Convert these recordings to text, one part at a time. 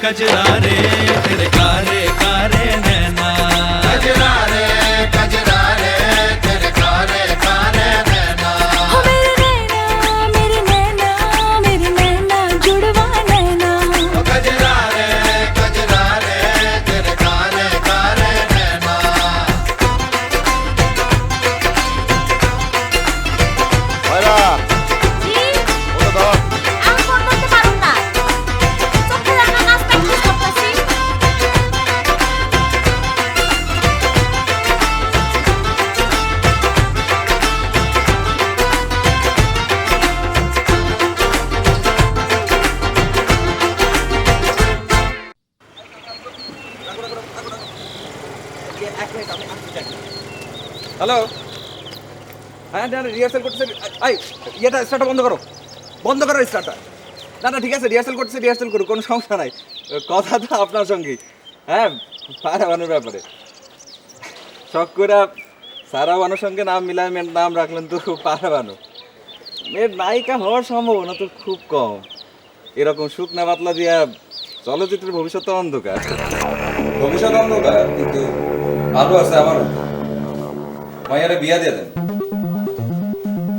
कजरा रे तेरे कारे कारे नैना कजरा रे तेरे कारे कारे नैना। हो मेरे नैना जुड़वा नैना। कजरा रे तेरे कारे कारे नैना। ভাইরা জি ওটা দাও। আমি ফোন করতে পারুম না, চোখে রাখা কাজ প্র্যাকটিস করতেছি। হ্যালো, হ্যাঁ না রিহার্সাল করতেছে। আই ইয়েটা স্টার্টটা বন্ধ করো, বন্ধ করো স্টার্টটা। না না ঠিক আছে, রিহার্সাল করতেছে, রিহার্সাল করো, কোনো সমস্যা নাই। কথা তো আপনার সঙ্গেই, হ্যাঁ পারাবানোর ব্যাপারে শখ করে সারাবানোর সঙ্গে নাম মিলায় মেয়ের নাম রাখলেন তো পারাবানো। মেয়ের নায়িকা হওয়ার সম্ভাবনা তো খুব কম। এরকম শুকনা পাতলা দিয়া চলচ্চিত্রের ভবিষ্যৎ তো অন্ধকার। ভবিষ্যৎ অন্ধকার, কিন্তু আলো আছে আমারও। মাইয়ারে বিয়া দিয়ে দেন,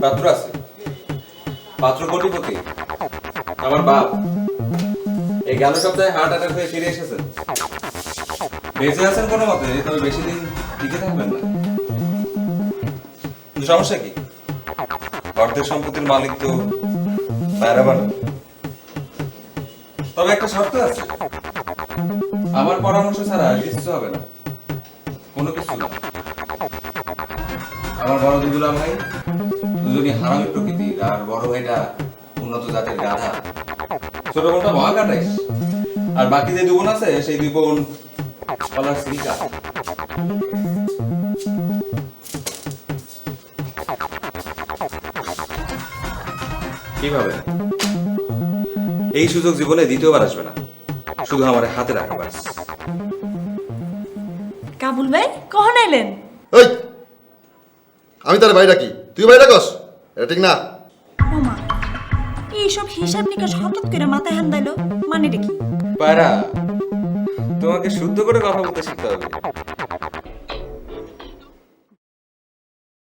পাত্র আছে, পাত্র কোটিপতি, আমার বাপ। এই গেল সপ্তাহে হার্ট অ্যাটাক হয়ে ফিরে এসেছেন। বেঁচে আছেন কোনো মতে, তবে বেশি দিন টিকে থাকবেন না। কিন্তু সমস্যা কি, অর্ধেক সম্পত্তির মালিক তো পায়রাবানো। তবে একটা শর্ত আছে, আমার পরামর্শ ছাড়া কিছু হবে না, কোনো কিছু না। আমার বড় দুলা ভাই দুজনই হারামি প্রকৃতির, আর বড় ভাইটা উন্নত জাতের গাধা, ছোট বোনটা মহাকাটাইস, আর বাকি যে দুই বোন আছে সেই দুই বোন কলার সিলিকা। কিভাবে? এই সুযোগ জীবনে দ্বিতীয়বার আসবে না, শুধু আমার হাতে রাখা ব্যাস। কাবুল ভাই কখন আইলেন? এই আমি তার ভাই ডাকি, তুই ভাই ডাকস? এটা ঠিক না। ওমা, এইসব হিসাব নিকাশ হঠাৎ করে মাথায় হান দিলো, মানে কি? পায়রা, তোমাকে শুদ্ধ করে কথা বলতে শিখতে হবে।